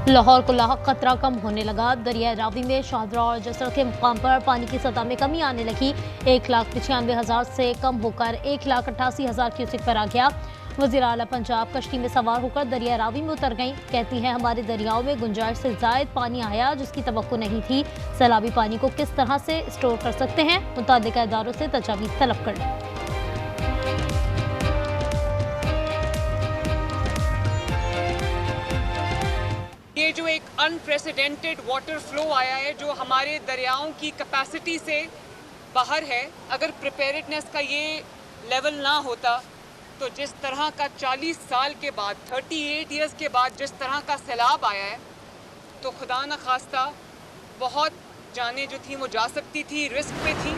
लाहौर को लाहक खतरा कम होने लगा। दरिया रावी में शाहदरा और जसर के मुकाम पर पानी की सतह में कमी आने लगी। 1,95,000 से कम होकर 1,88,000 क्यूसेक पर आ गया। वज़ीर आला पंजाब कश्ती में सवार होकर दरिया रावी में उतर गईं। कहती हैं हमारे दरियाओं में गुंजाइश से ज़ायद पानी आया जिसकी तवक्को नहीं थी। सैलाबी पानी को किस तरह से स्टोर कर सकते हैं, मुताल्लिका इदारों से तजावीज़ तलब कर लें। ये जो एक अनप्रेसिडेंटेड वाटर फ्लो आया है जो हमारे दरियाओं की कैपेसिटी से बाहर है, अगर प्रिपेयर्डनेस का ये लेवल ना होता तो जिस तरह का 40 साल के बाद 38 इयर्स के बाद जिस तरह का सैलाब आया है तो खुदा न खास्ता बहुत जानें जो थी वो जा सकती थी, रिस्क पे थी।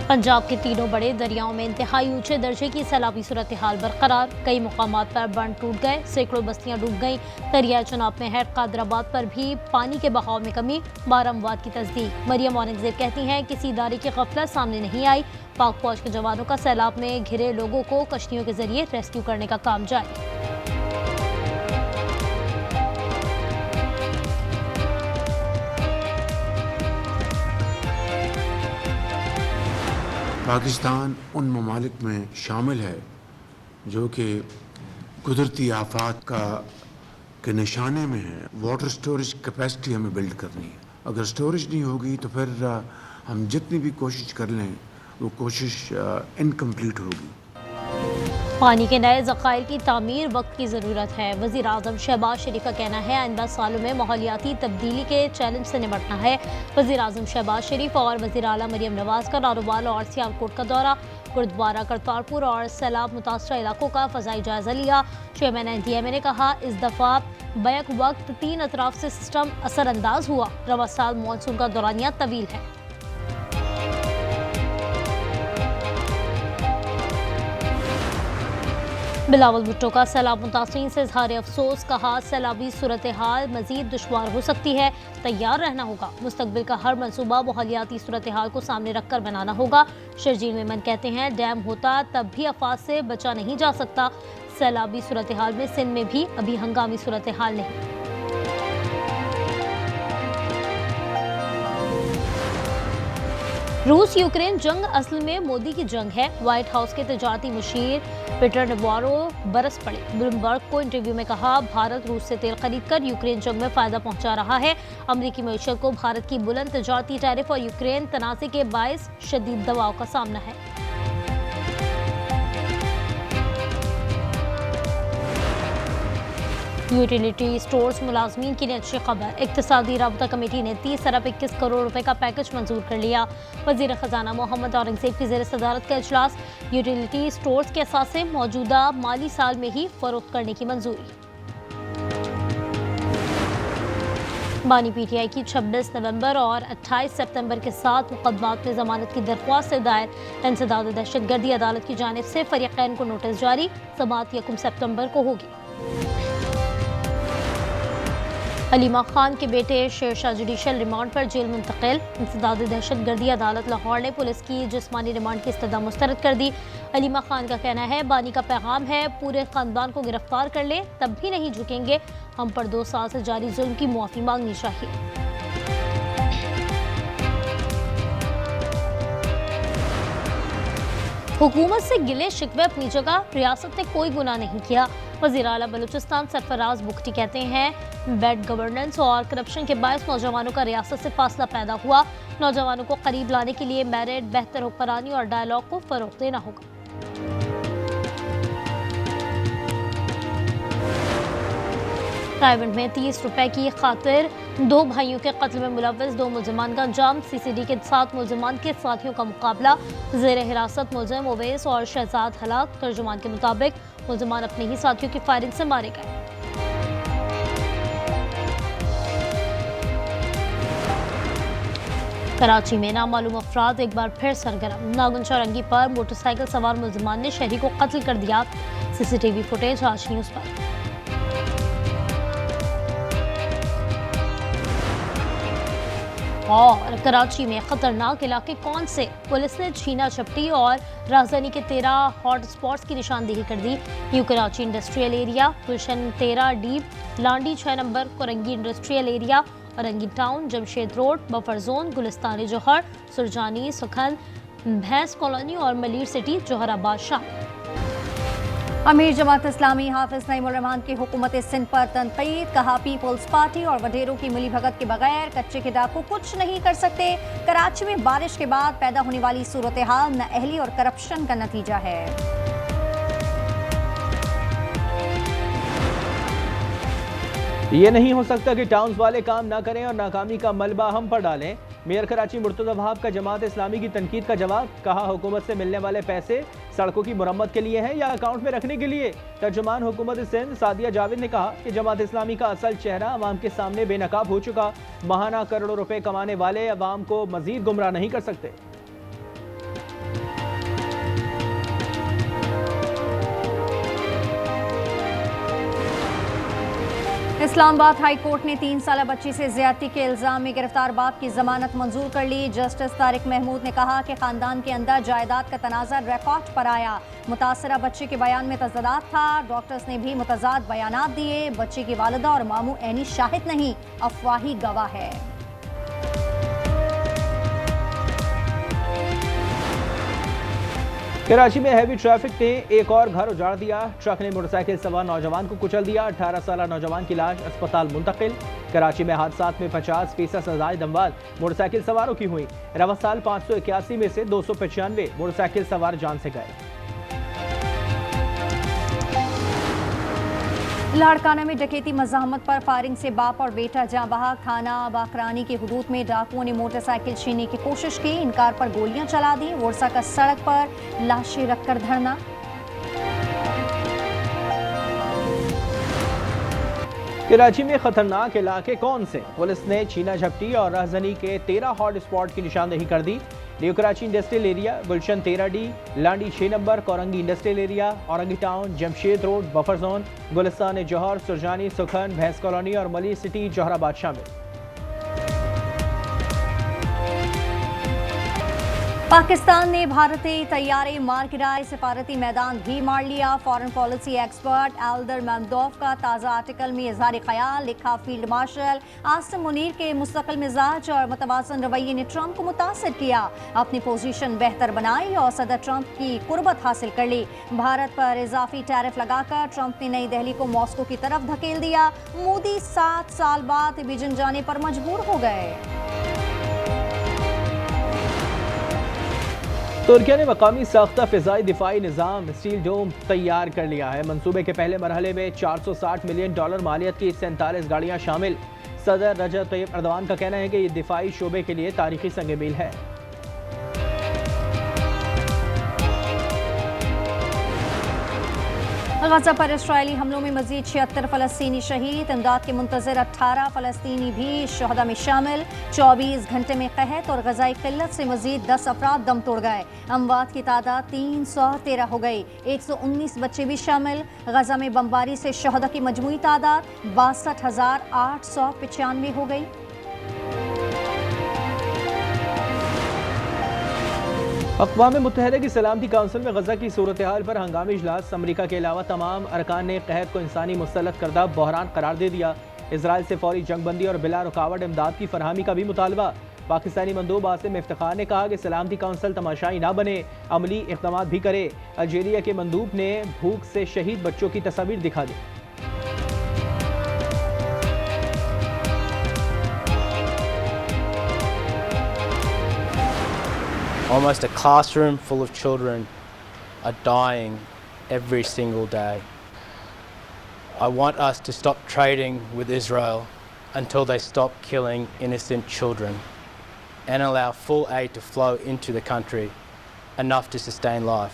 पंजाब के तीनों बड़े दरियाओं में इंतहाई ऊंचे दर्जे की सैलाबी सूरत हाल बरकरार। कई मुकामात पर बंद टूट गए, सैकड़ों बस्तियां डूब गईं। दरिया चनाब में है कादराबाद पर भी पानी के बहाव में कमी, 12 अमवात की तस्दीक। मरियम औरंगजेब कहती हैं किसी इदारे की गफलत सामने नहीं आई। पाक फौज के जवानों का सैलाब में घिरे लोगों को कश्तियों के जरिए रेस्क्यू करने का काम जारी। पाकिस्तान उन ममालिक में शामिल है जो कि कुदरती आफात के निशाने में है। वाटर स्टोरेज कैपेसिटी हमें बिल्ड करनी है। अगर स्टोरेज नहीं होगी तो फिर हम जितनी भी कोशिश कर लें वो कोशिश इनकम्प्लीट होगी। पानी के नए ज़खायर की तामीर वक्त की ज़रूरत है। वज़ीर आज़म शहबाज शरीफ का कहना है आइंदा सालों में माहौलियाती तब्दीली के चैलेंज से निपटना है। वज़ीर आज़म शहबाज शरीफ और वज़ीर आला मरियम नवाज़ का नारोवाल और सियालकोट का दौरा, गुरुद्वारा करतारपुर और सैलाब मुतासरा इलाकों का फ़ज़ाई जायज़ा लिया। चेयरमैन NTMA ने कहा इस दफ़ा बैक वक्त 3 अतराफ से सिस्टम असरअंदाज हुआ। रवा साल मानसून का दौरानिया तवील है। बिलावल भुट्टो का सैलाब मुतासरीन से इजहार अफसोस, कहा सैलाबी सूरत हाल मजीद दुश्वार हो सकती है, तैयार रहना होगा। मुस्तकबिल का हर मनसूबा माहौलियाती सूरत हाल को सामने रखकर बनाना होगा। शर्जील मेमन कहते हैं डैम होता तब भी आफात से बचा नहीं जा सकता। सैलाबी सूरत हाल में सिंध में भी अभी हंगामी सूरत हाल नहीं। रूस यूक्रेन जंग असल में मोदी की जंग है। व्हाइट हाउस के तजारती मुशीर पीटर नेवारो बरस पड़े। ब्लूमबर्ग को इंटरव्यू में कहा भारत रूस से तेल खरीद कर यूक्रेन जंग में फायदा पहुंचा रहा है। अमरीकी मईशत को भारत की बुलंद तजारती टैरिफ और यूक्रेन तनाज़े के बायस शदीद दबाव का सामना है। यूटिलिटी स्टोर्स मुलाजमीन के लिए अच्छी खबर। इक्तिसादी राबता कमेटी ने 30 अरब 21 करोड़ रुपए का पैकेज मंजूर कर लिया। वजीर खजाना मोहम्मद औरंगजेब की ज़ेर सदारत का इजलास। यूटिलिटी स्टोर्स के असासे मौजूदा माली साल में ही फरोख्त करने की मंजूरी। बानी PTI की 26 नवंबर और 28 सितंबर के 7 मुकदमात में जमानत की दरख्वास्त से दायर इंसदाद दहशतगर्दी अदालत की जानिब से फरीकैन को नोटिस जारी। समाअत 1 सितंबर को होगी। अलीमा खान के बेटे शेरशाह जुडिशल रिमांड पर जेल मुंतकिल। इंसदाद दहशतगर्दी अदालत लाहौर ने पुलिस की जिस्मानी रिमांड की इस्तदा मुस्तरद कर दी। अलीमा खान का कहना है बानी का पैगाम है पूरे खानदान को गिरफ्तार कर ले तब भी नहीं झुकेंगे। हम पर 2 साल से जारी जुल्म की मुआफ़ी मांगनी चाहिए। हुकूमत से गिले शिकवे अपनी जगह, रियासत ने कोई गुनाह नहीं किया। वज़ीर आला बलूचिस्तान सरफराज बुख्ती कहते हैं बैड गवर्नेंस और करप्शन के बायस नौजवानों का रियासत से फासला पैदा हुआ। नौजवानों को करीब लाने के लिए मेरिट, बेहतर हुक्मरानी और डायलॉग को फरोग देना होगा। रायवंड में 30 रुपए की खातिर 2 भाइयों के कत्ल में मुलव्वस 2 मुलजमान का अंजाम। CCD के 7 मुलजमान के साथियों का मुकाबला। ज़ेर हिरासत मुलजिम ओवैस और शहजाद हलाक। तर्जुमान के मुताबिक मुलजमान अपने ही साथियों की फायरिंग से मारे गए। कराची में नामालूम अफराद एक बार फिर सरगर्म। नागुन चौरंगी पर मोटरसाइकिल सवार मुलजमान ने शहरी को कत्ल कर दिया। CCTV फुटेज आज न्यूज़ पर। और कराची में खतरनाक इलाके कौन से? पुलिस ने छीना झपटी और राजधानी के 13 हॉट स्पॉट्स की निशानदेही कर दी। New Karachi industrial area, Gulshan 13 डीप, Landhi 6 number, Korangi industrial area, Orangi town, Jamshed road, buffer zone, Gulistan Jauhar, Surjani, Sukhan, भैंस कॉलोनी और मलिर सिटी जोहराबाद शामिल। अमीर जमात इस्लामी हाफिज नईमुर रहमान की हुकूमत सिंध पर तनकीद, कहा पीपल्स पार्टी और वडेरों की मिलीभगत के बगैर कच्चे के डाकू कुछ नहीं कर सकते। कराची में बारिश के बाद पैदा होने वाली सूरत हाल नाअहली और करप्शन का नतीजा है। ये नहीं हो सकता कि टाउन्स वाले काम ना करें और नाकामी का मलबा हम पर डालें। मेयर कराची मुर्तज़ा वहाब का जमात इस्लामी की तनकीद का जवाब, कहा हुकूमत से मिलने वाले पैसे सड़कों की मुरम्मत के लिए हैं या अकाउंट में रखने के लिए। तर्जुमान हुकूमत सिंध सादिया जावेद ने कहा कि जमात इस्लामी का असल चेहरा अवाम के सामने बेनकाब हो चुका। माहाना करोड़ों रुपए कमाने वाले अवाम को मजीद गुमराह नहीं कर सकते। इस्लामाबाद हाई कोर्ट ने 3 साला बच्ची से ज्यादती के इल्जाम में गिरफ्तार बाप की जमानत मंजूर कर ली। जस्टिस तारिक महमूद ने कहा कि खानदान के अंदर जायदाद का तनाज़ा रिकॉर्ड पर आया। मुतासरा बच्चे के बयान में तज़ादात था। डॉक्टर्स ने भी मुतज़ाद बयानात दिए। बच्चे की वालिदा और मामू ऐनी शाहिद नहीं, अफवाही गवाह है। कराची में हैवी ट्रैफिक ने एक और घर उजाड़ दिया। ट्रक ने मोटरसाइकिल सवार नौजवान को कुचल दिया। 18 साला नौजवान की लाश अस्पताल मुंतकिल। कराची में हादसात में 50% से ज़ायद अमवात मोटरसाइकिल सवारों की हुई। रवा साल 581 में से 295 मोटरसाइकिल सवार जान से गए। लाड़काना में डकैती मज़ाहमत पर फायरिंग से बाप और बेटा जाँ बहक। थाना बाकरानी की हुदूद में डाकुओं ने मोटरसाइकिल छीनने की कोशिश की। इन कार पर गोलियां चला दी। वर्सा का सड़क पर लाशें रखकर धरना। कराची में खतरनाक इलाके कौन से? पुलिस ने छीना झपटी और राजधानी के 13 हॉट स्पॉट की निशानदेही कर दी। New Karachi industrial area, Gulshan 13 D, Landhi 6 number, Korangi industrial area, Orangi town, Jamshed road, buffer zone, Gulistan Jauhar, Surjani, Sukhan, भैंस कॉलोनी और मलिर सिटी जोहराबाद शामिल। पाकिस्तान ने भारतीय तैयारे मार गिराए। सिफारती मैदान भी मार लिया। फॉरेन पॉलिसी एक्सपर्ट एल्दर ममदोव का ताज़ा आर्टिकल में इज़हार ख्याल, लिखा फील्ड मार्शल आसिम मुनीर के मुस्तकिल मिजाज और मुतवाज़न रवैये ने ट्रंप को मुतासिर किया। अपनी पोजीशन बेहतर बनाई और सदर ट्रंप की कुर्बत हासिल कर ली। भारत पर इजाफी टैरिफ लगाकर ट्रंप ने नई दिल्ली को मॉस्को की तरफ धकेल दिया। मोदी 7 साल बाद बीजिंग जाने पर मजबूर हो गए। तुर्किया ने मकामी साख्ता फ़िज़ाई दिफाई निज़ाम स्टील डोम तैयार कर लिया है। मंसूबे के पहले मरहले में $460 मिलियन मालियत की 47 गाड़ियाँ शामिल। सदर रजब तैयब अर्दवान का कहना है कि ये दिफाई शोबे के लिए तारीखी संग मील है। गजा पर इसराइली हमलों में मजीद 76 फ़लस्तीनी शहीद। इमदाद के मुंतज़िर 18 फ़लस्तीनी भी शहदा में शामिल। 24 घंटे में कहत और गज़ाई किल्लत से मजीद 10 अफराद दम तोड़ गए। अमवात की तादाद 313 हो गई। 119 बच्चे भी शामिल। गजा में बमबारी से शहदा की मजमूई तादाद 62,895 हो गई। अक़वाम मुत्तहिदा की सलामती काउंसिल में गजा की सूरत हाल पर हंगामी इजलास। अमरीका के अलावा तमाम अरकान ने कहत को इंसानी मुस्तलद करदा बहरान करार दे दिया। इसराइल से फौरी जंगबंदी और बिला रुकावट इमदाद की फरहमी का भी मुतालबा। पाकिस्तानी मंदूब आसिम इफ्तिखार ने कहा कि सलामती काउंसिल तमाशाई ना बने, अमली इक़दामात भी करे। अल्जीरिया के मंदूब ने भूख से शहीद बच्चों की तस्वीर दिखा दी। Almost a classroom full of children are dying every single day. I want us to stop trading with Israel until they stop killing innocent children and allow full aid to flow into the country, enough to sustain life.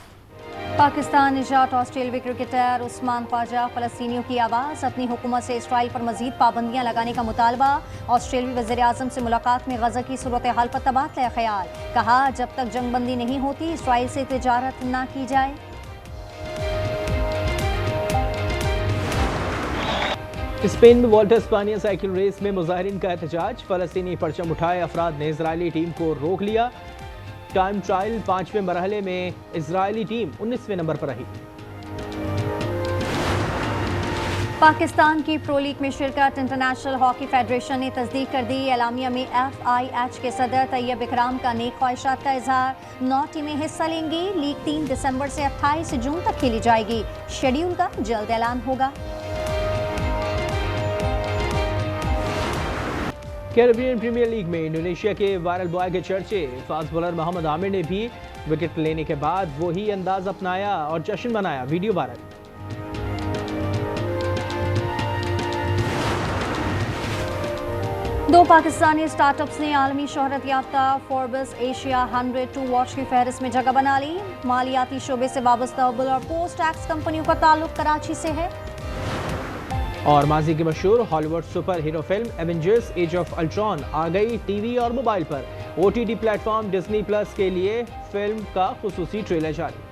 Pakistan निजात ऑस्ट्रेलियाई cricketer Usman Khwaja फ़लस्तीनियों की आवाज़। अपनी हुकूमत से Israel पर मजीद पाबंदियाँ लगाने का मुतालबा। ऑस्ट्रेलियाई वज़ीर आज़म से मुलाकात में गजा की सूरत हाल पर तबादला ख्याल। कहा जब तक जंगबंदी नहीं होती इसराइल से तिजारत ना की जाए। स्पेन में वॉल्टा इस्पानिया साइकिल रेस में मुजाहिरीन का एहतजाज, फलस्तीनी परचम उठाए अफराद ने इजरायली टीम को रोक लिया। टाइम ट्रायल 5वें मरहले में इजरायली टीम 19वें नंबर पर रही। पाकिस्तान की प्रो लीग में शिरकत, इंटरनेशनल हॉकी फेडरेशन ने तस्दीक कर दी। एलामिया में FIH के सदर तैयब इकराम का नेक ख्वाहिशात का इजहार। 9 टीमें हिस्सा लेंगी। लीग 3 दिसंबर से 28 जून तक खेली जाएगी। शेड्यूल का जल्द ऐलान होगा। कैरेबियन प्रीमियर लीग में इंडोनेशिया के वायरल बॉय के चर्चे, फास्ट बॉलर मोहम्मद आमिर ने भी विकेट लेने के बाद वही अंदाज अपनाया और जश्न मनाया, वीडियो वायरल। दो पाकिस्तानी स्टार्टअप्स ने आलमी शोहरत याफ्ता फोर्ब्स एशिया 100 टू वॉच की फहरिस्त में जगह बना ली। मालियाती शोबे से वाबस्ता अव्वल और पोस्ट टैक्स कंपनियों का ताल्लुक कराची से है। और माजी की मशहूर हॉलीवुड सुपर हीरो फिल्म एवेंजर्स एज ऑफ अल्ट्रॉन आ गई टीवी और मोबाइल पर। OTT प्लेटफॉर्म डिज्नी प्लस के लिए फिल्म का खुसूसी ट्रेलर जारी।